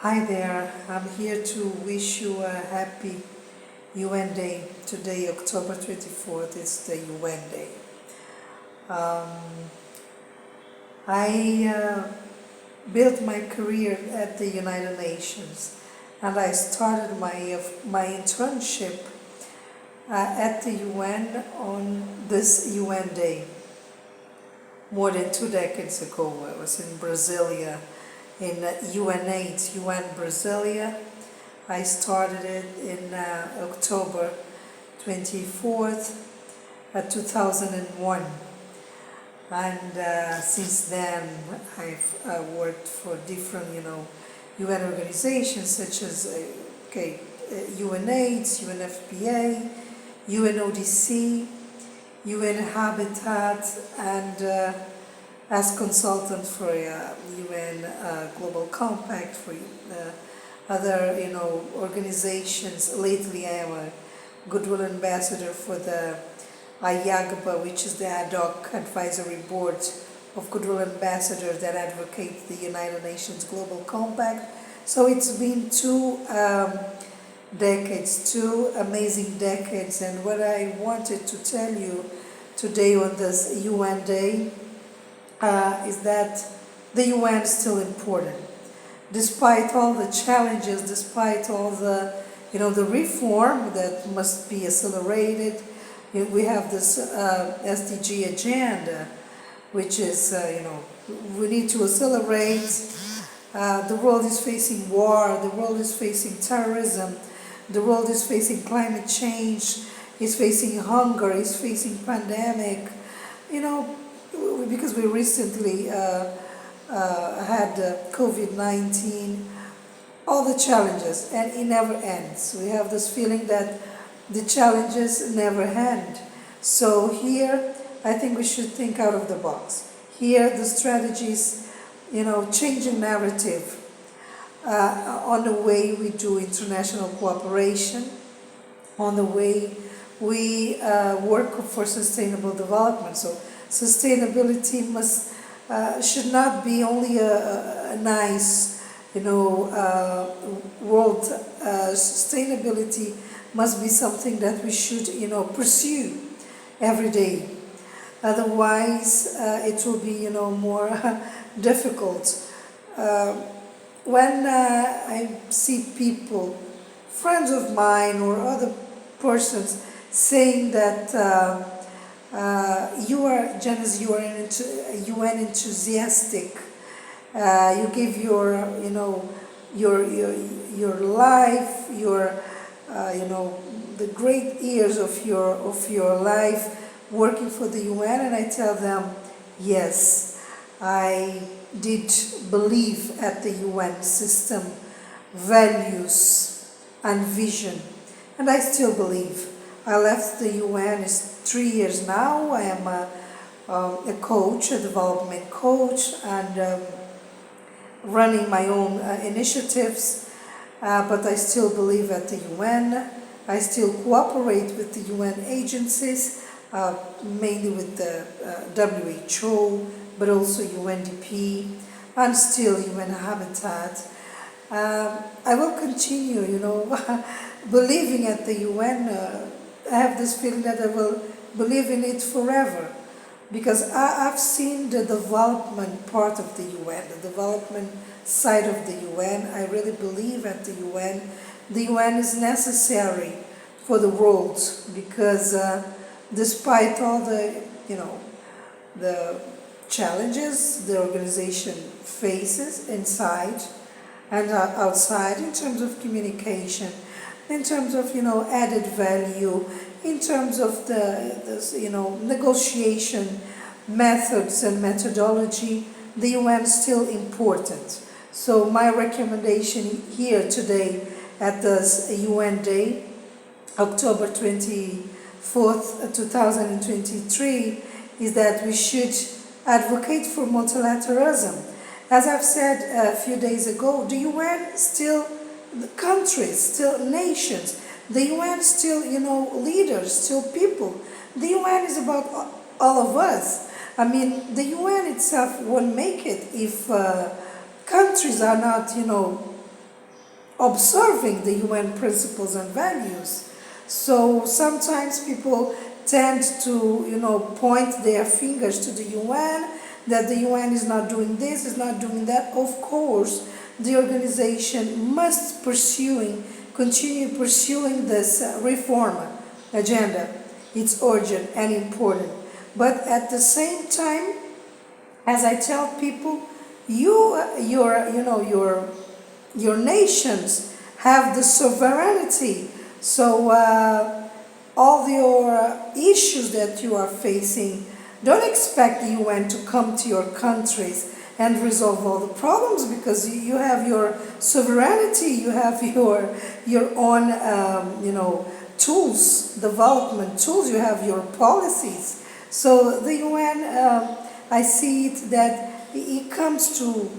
Hi there, I'm here to wish you a happy UN Day. Today, October 24th, is the UN Day. Um, I built my career at the United Nations and I started my internship at the UN on this UN Day. More than 2 decades ago, I was in Brasilia, in UN8, UN Brasilia. I started it in October 24th, 2001. And since then, I've worked for different, UN organizations such as UN8, UNFPA, UNODC, UN Habitat, and as consultant for UN Global Compact, for other organizations. Lately, I am a Goodwill Ambassador for the IAGBA, which is the ad hoc advisory board of Goodwill Ambassadors that advocate the United Nations Global Compact. So it's been 2 decades, 2 amazing decades, and what I wanted to tell you today on this UN Day is that the UN is still important. Despite all the challenges, despite all the reform that must be accelerated, we have this SDG agenda, which is, we need to accelerate. The world is facing war, the world is facing terrorism, the world is facing climate change, is facing hunger, is facing pandemic, because we recently had COVID-19, all the challenges, and it never ends. We have this feeling that the challenges never end. So here, I think we should think out of the box. Here, the strategies, changing narrative on the way we do international cooperation, on the way we work for sustainable development. So sustainability should not be only a nice, world. Sustainability must be something that we should, pursue every day. Otherwise, it will be, more difficult. When I see people, friends of mine or other persons, saying that Janice, you are an UN enthusiastic. You give your life, the great years of your life working for the UN, and I tell them, yes, I did believe at the UN system, values and vision, and I still believe. I left the UN, it's 3 years now. I am a coach, a development coach, and running my own initiatives, but I still believe at the UN. I still cooperate with the UN agencies, mainly with the WHO, but also UNDP, and still UN Habitat. I will continue, believing at the UN. I have this feeling that I will believe in it forever, because I've seen the development part of the UN, the development side of the UN. I really believe at the UN. The UN is necessary for the world because despite all the, the challenges the organization faces inside and outside, in terms of communication, in terms of added value, in terms of the negotiation methods and methodology, the UN is still important. So my recommendation here today at this UN Day, October 24th, 2023, is that we should advocate for multilateralism. As I've said a few days ago, the UN still countries, still nations. The UN still, leaders, still people. The UN is about all of us. I mean, the UN itself won't make it if countries are not, observing the UN principles and values. So sometimes people tend to, point their fingers to the UN, that the UN is not doing this, is not doing that. Of course, the organization must continue pursuing this reform agenda. It's urgent and important. But at the same time, as I tell people, your nations have the sovereignty. So all your issues that you are facing, don't expect the UN to come to your countries and resolve all the problems, because you have your sovereignty, you have your own tools, development tools, you have your policies. So the UN, I see it that it comes to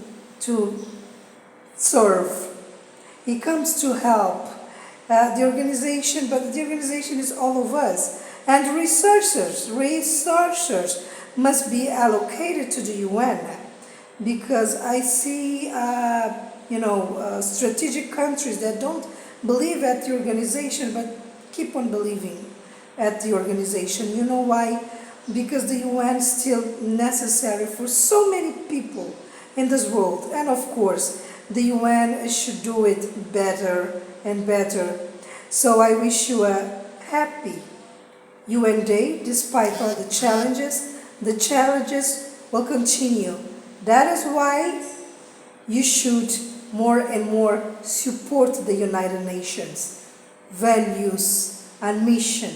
serve. He comes to help the organization, but the organization is all of us. And researchers must be allocated to the UN, because I see, strategic countries that don't believe at the organization, but keep on believing at the organization. You know why? Because the UN is still necessary for so many people in this world. And of course, the UN should do it better and better. So I wish you a happy UN Day, despite all the challenges. The challenges will continue. That is why you should more and more support the United Nations values and mission.